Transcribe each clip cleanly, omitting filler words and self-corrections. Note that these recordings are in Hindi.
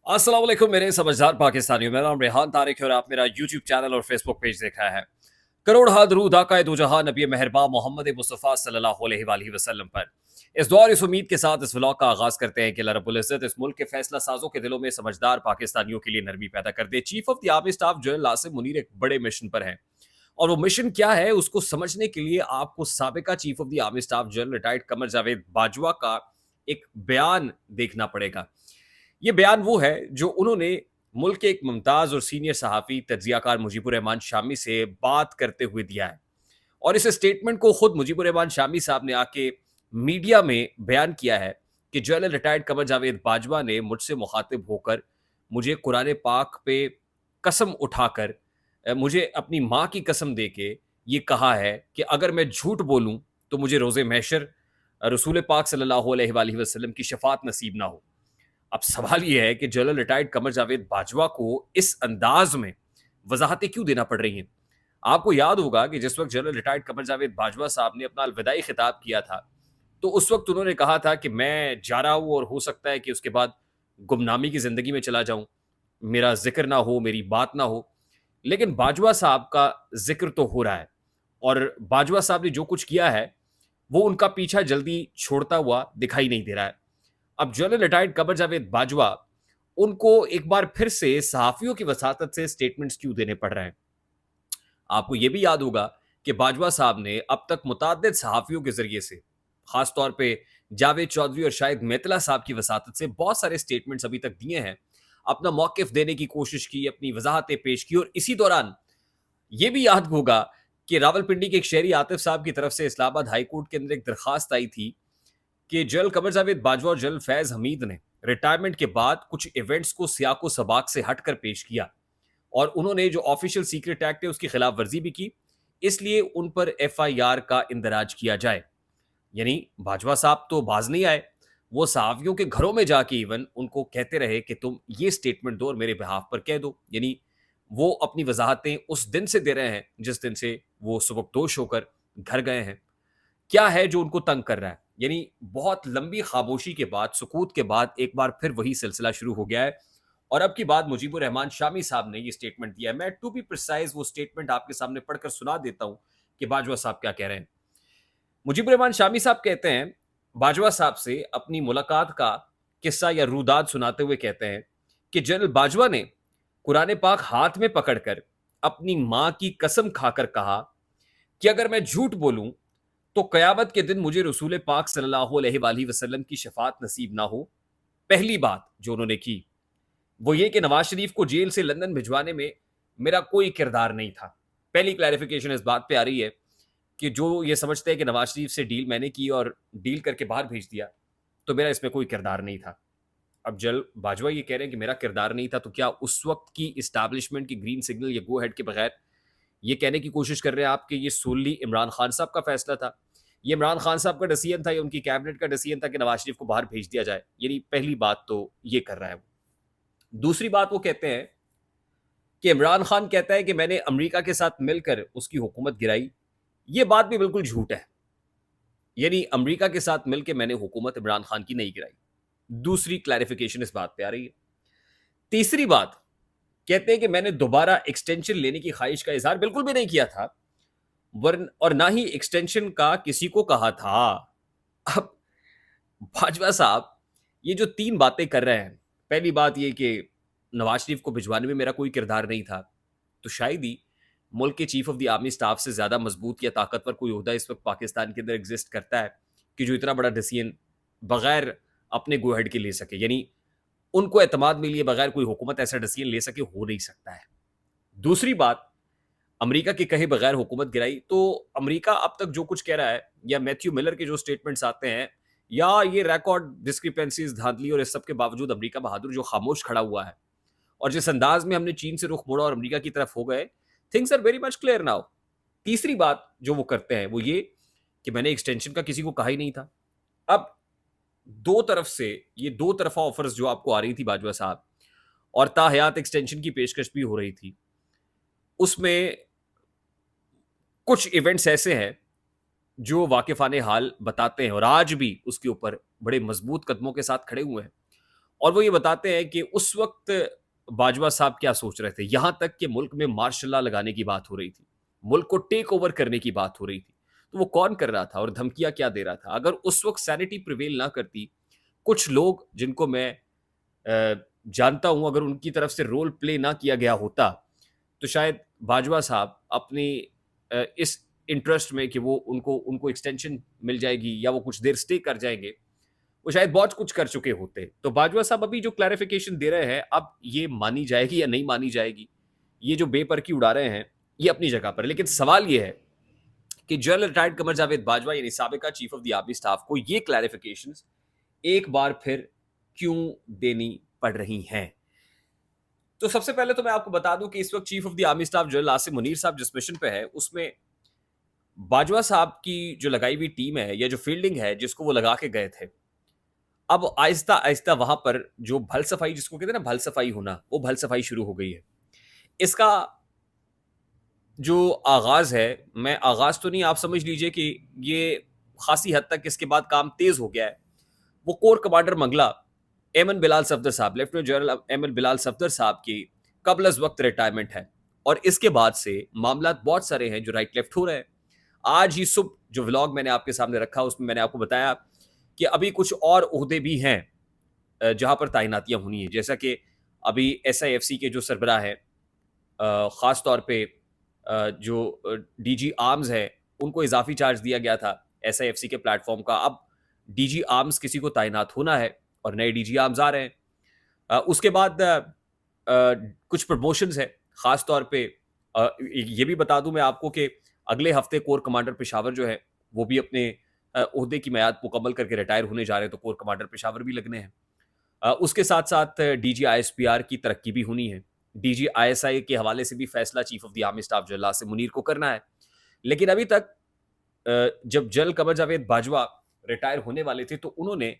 अस्सलाम वालेकुम मेरे समझदार पाकिस्तानियों। मेरा नाम रेहान तारिक है और आप मेरा यूट्यूब चैनल और फेसबुक पेज देख रहे हैं। करोड़ हा दरूद आका दो जहां नबी मेहरबान मोहम्मद मुस्तफ़ा सल्लल्लाहु अलैहि वसल्लम पर। इस दौर इस उम्मीद के साथ इस व्लॉग का आगाज करते हैं कि अल्लाह रब्बुल इज़्ज़त इस मुल्क के फैसला साजों के दिलों में समझदार पाकिस्तानियों के लिए नरमी पैदा कर दे। Chief of the army staff general Asim Munir एक बड़े मिशन पर हैं और वो मिशन क्या है उसको समझने के लिए आपको साबिका chief of the army staff general retired Qamar Javed Bajwa का एक बयान देखना पड़ेगा। ये बयान वो है जो उन्होंने मुल्क के एक मुमताज और सीनियर सहाफ़ी तज्ज़ियाकार मुजीबुर रहमान शामी से बात करते हुए दिया है। और इस स्टेटमेंट को खुद मुजीबुर रहमान शामी साहब ने आके मीडिया में बयान किया है कि जनरल रिटायर्ड कमर जावेद बाजवा ने मुझसे मुखातिब होकर मुझे कुरान पाक पे कसम उठाकर मुझे अपनी माँ की कसम दे के ये कहा है कि अगर मैं झूठ बोलूँ तो मुझे रोज़े महशर रसूल पाक सल्लल्लाहु अलैहि वसल्लम की शफात नसीब ना हो। अब सवाल ये है कि जनरल रिटायर्ड कमर जावेद बाजवा को इस अंदाज में वजाहतें क्यों देना पड़ रही हैं? आपको याद होगा कि जिस वक्त जनरल रिटायर्ड कमर जावेद बाजवा साहब ने अपना अलविदाई खिताब किया था, तो उस वक्त उन्होंने कहा था कि मैं जा रहा हूँ और हो सकता है कि उसके बाद गुमनामी की ज़िंदगी में चला जाऊँ, मेरा ज़िक्र ना हो, मेरी बात ना हो। लेकिन बाजवा साहब का ज़िक्र तो हो रहा है और बाजवा साहब ने जो कुछ किया है, वो उनका पीछा जल्दी छोड़ता हुआ दिखाई नहीं दे रहा है। अब जनरल रिटायर्ड कमर जावेद बाजवा उनको एक बार फिर से सहाफ़ियों की वसातत से स्टेटमेंट्स क्यों देने पड़ रहे हैं? आपको ये भी याद होगा कि बाजवा साहब ने अब तक मुतअद्दिद सहाफ़ियों के ज़रिए से, ख़ास तौर पे जावेद चौधरी और शाहिद मेतला साहब की वसातत से बहुत सारे स्टेटमेंट्स अभी तक दिए हैं। अपना मौक़िफ़ देने की कोशिश की, अपनी वज़ाहतें पेश की और इसी दौरान ये भी याद होगा कि रावलपिंडी के एक शहरी आतिफ़ साहब की तरफ से इस्लामाबाद हाई कोर्ट के अंदर एक दरख़्वास्त आई थी कि जनरल कमर जावेद बाजवा और जनरल फैज़ हमीद ने रिटायरमेंट के बाद कुछ इवेंट्स को सियाको सबाक से हटकर पेश किया और उन्होंने जो ऑफिशियल सीक्रेट एक्ट है उसकी खिलाफ वर्जी भी की, इसलिए उन पर एफआईआर का इंदराज किया जाए। यानी बाजवा साहब तो बाज नहीं आए, वो सहाफ़ियों के घरों में जाके इवन उनको कहते रहे कि तुम ये स्टेटमेंट दो और मेरे बिहाफ पर कह दो। यानी वो अपनी वजाहतें उस दिन से दे रहे हैं जिस दिन से वो सुबकदोश होकर घर गए हैं। क्या है जो उनको तंग कर रहा है? यानी बहुत लंबी खामोशी के बाद, सुकूत के बाद एक बार फिर वही सिलसिला शुरू हो गया है और अब की बात मुजीबुर रहमान शामी साहब ने ये स्टेटमेंट दिया है। मैं टू बी प्रिसाइज़ वो स्टेटमेंट आपके सामने पढ़कर सुना देता हूँ कि बाजवा साहब क्या कह रहे हैं। मुजीबुर रहमान शामी साहब कहते हैं, बाजवा साहब से अपनी मुलाकात का किस्सा या रूदाद सुनाते हुए कहते हैं कि जनरल बाजवा ने कुरान पाक हाथ में पकड़कर अपनी माँ की कसम खाकर कहा कि अगर मैं झूठ बोलूँ तो कयामत के दिन मुझे रसूल पाक सल्लल्लाहु अलैहि वसल्लम की शफात नसीब ना हो। पहली बात जो उन्होंने की, वो ये कि नवाज शरीफ को जेल से लंदन भिजवाने में मेरा कोई किरदार नहीं था। पहली क्लैरिफिकेशन इस बात पे आ रही है कि जो ये समझते हैं कि नवाज शरीफ से डील मैंने की और डील करके बाहर भेज दिया, तो मेरा इसमें कोई किरदार नहीं था। अब जल बाजवा ये कह रहे हैं कि मेरा किरदार नहीं था, तो क्या उस वक्त की इस्टेब्लिशमेंट की ग्रीन सिग्नल या गो हेड के बगैर ये कहने की कोशिश कर रहे हैं आप कि ये सोली इमरान खान साहब का फैसला था? ये इमरान खान साहब का डिसीजन था या उनकी कैबिनेट का डिसीजन था कि नवाज शरीफ को बाहर भेज दिया जाए? यानी पहली बात तो ये कर रहा है वो। दूसरी बात वो कहते हैं कि इमरान खान कहता है कि मैंने अमेरिका के साथ मिलकर उसकी हुकूमत गिराई। ये बात भी बिल्कुल झूठ है। यानी अमेरिका के साथ मिलकर मैंने हुकूमत इमरान खान की नहीं गिराई। दूसरी क्लैरिफिकेशन इस बात पे आ रही है। तीसरी बात, कहते हैं कि मैंने दोबारा एक्सटेंशन लेने की ख्वाहिश का इजहार बिल्कुल भी नहीं किया था, वरन और ना ही एक्सटेंशन का किसी को कहा था। अब बाजवा साहब ये जो 3 बातें कर रहे हैं, पहली बात ये कि नवाज शरीफ को भिजवाने में मेरा कोई किरदार नहीं था, तो शायद ही मुल्क के chief of the army staff से ज़्यादा मजबूत या ताकतवर कोई ओहदा इस वक्त पाकिस्तान के अंदर एग्जिस्ट करता है कि जो इतना बड़ा डिसीजन बगैर अपने गो हेड के ले सके। यानी उनको एतमाद में लिए बगैर कोई हुकूमत ऐसा डिसीजन ले सके, हो नहीं सकता है। दूसरी बात, अमेरिका के कहे बगैर हुकूमत गिराई, तो अमेरिका अब तक जो कुछ कह रहा है या मैथ्यू मिलर के जो स्टेटमेंट्स आते हैं या ये रिकॉर्ड डिस्क्रिपेंसीज धांधली और इस सब के बावजूद अमेरिका बहादुर जो खामोश खड़ा हुआ है और जिस अंदाज में हमने चीन से रुख मोड़ा और अमेरिका की तरफ हो गए, things are very much clear now. तीसरी बात जो वो करते हैं वो ये कि मैंने एक्सटेंशन का किसी को कहा ही नहीं था। अब दो तरफ से ये दो तरफा ऑफर्स जो आपको आ रही थी बाजवा साहब और ताहयात एक्सटेंशन की पेशकश भी हो रही थी, उसमें कुछ इवेंट्स ऐसे हैं जो वाकिफाने हाल बताते हैं और आज भी उसके ऊपर बड़े मजबूत कदमों के साथ खड़े हुए हैं और वो ये बताते हैं कि उस वक्त बाजवा साहब क्या सोच रहे थे। यहाँ तक कि मुल्क में मार्शल लॉ लगाने की बात हो रही थी, मुल्क को टेक ओवर करने की बात हो रही थी। तो वो कौन कर रहा था और धमकियां क्या दे रहा था? अगर उस वक्त सैनिटी प्रिवेल ना करती, कुछ लोग जिनको मैं जानता हूं, अगर उनकी तरफ से रोल प्ले ना किया गया होता, तो शायद बाजवा साहब अपनी इस इंटरेस्ट में कि वो उनको उनको एक्सटेंशन मिल जाएगी या वो कुछ देर स्टे कर जाएंगे, वो शायद बहुत कुछ कर चुके होते। तो बाजवा साहब अभी जो क्लैरिफिकेशन दे रहे हैं, अब ये मानी जाएगी या नहीं मानी जाएगी, ये जो बेपरकी उड़ा रहे हैं, ये अपनी जगह पर। लेकिन सवाल ये है कि जनरल रिटायर्ड कमर जावेद बाजवा यानी साबिका chief of the army staff को ये क्लैरिफिकेशंस एक बार फिर क्यों देनी पड़ रही हैं? तो सबसे पहले तो मैं आपको बता दूं कि इस वक्त chief of the army staff general Asim Munir साहब जिस मिशन पे है, उसमें बाजवा साहब की जो लगाई हुई टीम है या जो फील्डिंग है जिसको वो लगा के गए थे, अब आहिस्ता आहिस्ता वहां पर जो भल सफाई जिसको कहते हैं ना, भल सफाई होना, वो भल सफाई शुरू हो गई है। इसका जो आगाज है, मैं आगाज तो नहीं, आप समझ लीजिए कि ये खासी हद तक इसके बाद काम तेज हो गया है। वो कोर कमांडर मंगला एमन बिलाल सफदर साहब, लेफ्टिनेंट जनरल एमन बिलाल सफदर साहब की कबल अज वक्त रिटायरमेंट है, और इसके बाद से मामला बहुत सारे हैं जो राइट लेफ्ट हो रहे हैं। आज ही सुबह जो व्लॉग मैंने आपके सामने रखा, उसमें मैंने आपको बताया कि अभी कुछ और ओहदे भी हैं जहां पर तैनातियां होनी है, जैसा कि अभी SIFC के जो सरबराह है, खास तौर पे जो DG आर्म्स है, उनको इजाफी चार्ज दिया गया था SIFC के प्लेटफॉर्म का। अब DG आर्म्स किसी को तैनात होना है और नए DG आर्म्स आ रहे हैं। उसके बाद कुछ प्रमोशंस है, खास तौर पे ये भी बता दूं मैं आपको कि अगले हफ्ते कोर कमांडर पेशावर जो है, वो भी अपने ओहदे की मियाद मुकम्मल करके रिटायर होने जा रहे हैं, तो कोर कमांडर पेशावर भी लगने हैं। उसके साथ साथ DG ISPR की तरक्की भी होनी है। DG ISI के हवाले से भी फैसला chief of the army staff general Asim Munir को करना है। लेकिन अभी तक जब जनरल कमर जावेद बाजवा रिटायर होने वाले थे, तो उन्होंने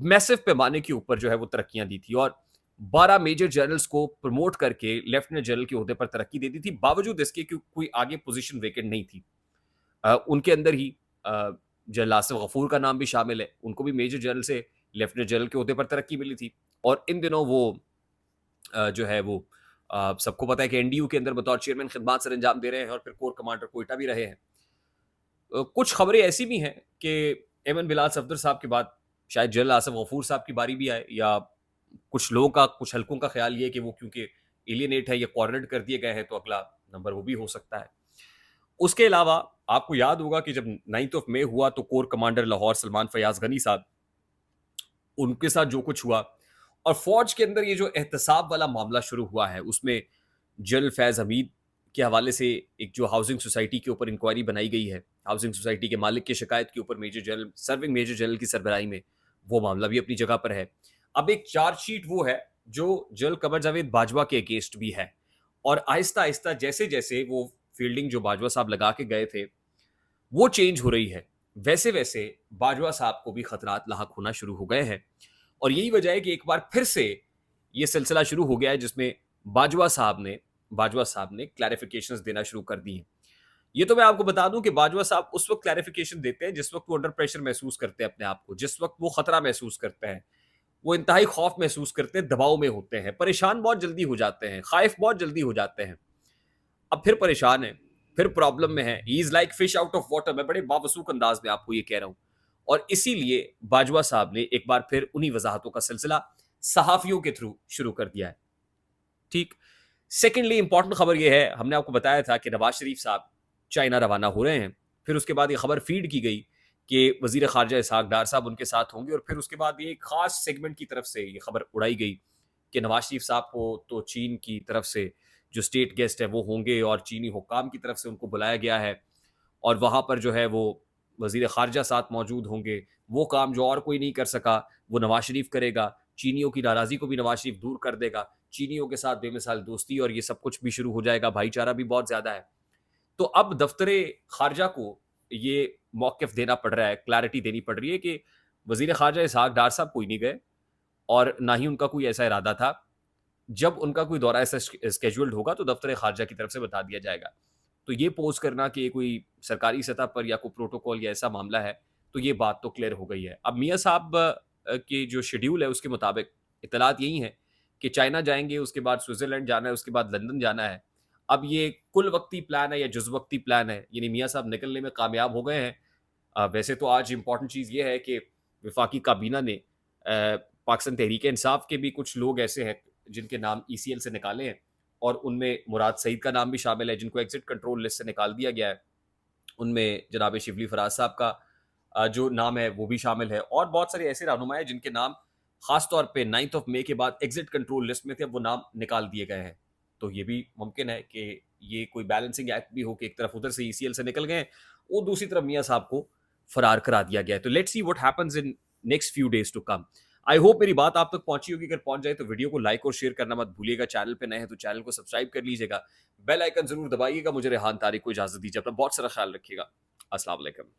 मैसिव पैमाने के ऊपर जो है वो तरक्कियां दी थी, और 12 मेजर जनरल्स को प्रमोट करके लेफ्टिनेंट जनरल के ओहदे पर तरक्की दे दी थी, बावजूद इसके कि कोई आगे पोजीशन वेकेंट नहीं थी। उनके अंदर ही जनरल आसिफ गफूर का नाम भी शामिल है, उनको भी मेजर जनरल से लेफ्टिनेंट जनरल के ओहदे पर तरक्की मिली थी। और इन दिनों वो जो है वो सबको पता है कि NDU के अंदर बतौर चेयरमैन खिदमात सर अंजाम दे रहे हैं और फिर कोर कमांडर कोयटा भी रहे हैं। कुछ खबरें ऐसी भी हैं कि एमन बिलाल सफदर साहब के बाद शायद जनरल आसिफ गफूर साहब की बारी भी आए, या कुछ लोगों का, कुछ हल्कों का ख्याल ये है कि वो क्योंकि एलियनेट है या कॉर्नर्ड कर दिए गए हैं, तो अगला नंबर वो भी हो सकता है। उसके अलावा आपको याद होगा कि जब 9th ऑफ मई हुआ, तो कोर कमांडर लाहौर सलमान फयाज गनी साहब, उनके साथ जो कुछ हुआ, और फौज के अंदर ये जो एहतसाब वाला मामला शुरू हुआ है, उसमें जनरल फैज हमीद के हवाले से एक जो हाउसिंग सोसाइटी के ऊपर इंक्वायरी बनाई गई है, हाउसिंग सोसाइटी के मालिक की शिकायत के ऊपर major general, serving major general की सरबराही में, वो मामला भी अपनी जगह पर है। अब एक चार्जशीट वो है जो जनरल कमर जावेद बाजवा के अगेंस्ट भी है, और आहिस्ता आहिस्ता जैसे जैसे वो फील्डिंग जो बाजवा साहब लगा के गए थे वो चेंज हो रही है, वैसे वैसे बाजवा साहब को भी खतरात लाहक होना शुरू हो गए हैं। और यही वजह है कि एक बार फिर से ये सिलसिला शुरू हो गया है, जिसमें बाजवा साहब ने क्लैरिफिकेशंस देना शुरू कर दी हैं। ये तो मैं आपको बता दूं कि बाजवा साहब उस वक्त क्लैरिफिकेशन देते हैं जिस वक्त वो अंडर प्रेशर महसूस करते हैं अपने आप को, जिस वक्त वो खतरा महसूस करते हैं, वो इंतहाई खौफ महसूस करते हैं, दबाव में होते हैं, परेशान बहुत जल्दी हो जाते हैं, खाइफ बहुत जल्दी हो जाते हैं। अब फिर परेशान है, फिर प्रॉब्लम में है। He is like fish out of water. मैं बड़े बावसूख अंदाज में आपको ये कह रहा हूं, और इसीलिए बाजवा साहब ने एक बार फिर उन्हीं वजाहतों का सिलसिला सहाफियों के थ्रू शुरू कर दिया है। ठीक। सेकेंडली इंपॉर्टेंट खबर यह है, हमने आपको बताया था कि नवाज शरीफ साहब चाइना रवाना हो रहे हैं। फिर उसके बाद ये खबर फीड की गई कि वजीर खारजा इसहाक डार साहब उनके साथ होंगे, और फिर उसके बाद ये खास सेगमेंट की तरफ से ये खबर उड़ाई गई कि नवाज शरीफ साहब को तो चीन की तरफ से जो स्टेट गेस्ट है वो होंगे, और चीनी हुक्काम की तरफ से उनको बुलाया गया है, और वहाँ पर जो है वो वजीर खारजा साथ मौजूद होंगे। वो काम जो और कोई नहीं कर सका वो नवाज शरीफ करेगा। चीनियों की नाराज़गी को भी नवाज शरीफ दूर कर देगा। चीनियों के साथ बेमिसाल दोस्ती और ये सब कुछ भी शुरू हो जाएगा, भाईचारा भी बहुत ज़्यादा है। तो अब दफ्तरे खारजा को ये मौक़िफ़ देना पड़ रहा है, क्लैरिटी देनी पड़ रही है कि वज़ीर खारजा इसहाक डार साहब कोई नहीं गए, और ना ही उनका कोई ऐसा इरादा था। जब उनका कोई दौरा ऐसा स्केड्यूल्ड होगा तो दफ्तर खारजा की तरफ से बता दिया जाएगा। तो ये पोज करना कि कोई सरकारी सतह पर या कोई प्रोटोकॉल या ऐसा मामला है, तो ये बात तो क्लियर हो गई है। अब मियाँ साहब के जो शेड्यूल है उसके मुताबिक इत्तलात यही हैं कि चाइना जाएँगे, उसके बाद स्विट्ज़रलैंड जाना है, उसके बाद लंदन जाना है। अब ये कुल वक़्ती प्लान है या जुज़ वक़्ती प्लान है, यानी मियाँ साहब निकलने में कामयाब हो गए हैं। वैसे तो आज इम्पोर्टेंट चीज़ ये है कि वफ़ाकी काबीना ने पाकिस्तान तहरीक-ए-इंसाफ के भी कुछ लोग ऐसे हैं जिनके नाम ईसीएल से निकाले हैं और उनमें मुराद सईद का नाम भी शामिल है जिनको एग्ज़िट कंट्रोल लिस्ट से निकाल दिया गया है। उनमें जनाब शिबली फराज साहब का जो नाम है वो भी शामिल है और बहुत सारे ऐसे रहनुमा हैं जिनके नाम खास तौर पे 9th ऑफ मई के बाद एग्जिट कंट्रोल लिस्ट में थे, अब वो नाम निकाल दिए गए हैं। तो ये भी मुमकिन है कि ये कोई बैलेंसिंग एक्ट भी हो कि एक तरफ उधर से ईसीएल से निकल गए हैं और दूसरी तरफ मियाँ साहब को फरार करा दिया गया है। तो let's see what happens in next few days to come. I hope मेरी बात आप तक पहुंची होगी। अगर पहुंच जाए तो वीडियो को लाइक और शेयर करना मत भूलिएगा। चैनल पे नए हैं तो चैनल को सब्सक्राइब कर लीजिएगा। बेल आइकन जरूर दबाइएगा। मुझे रेहान तारिक को इजाजत दीजिए। अपना बहुत सारा ख्याल रखिएगा। अस्सलाम वालेकुम।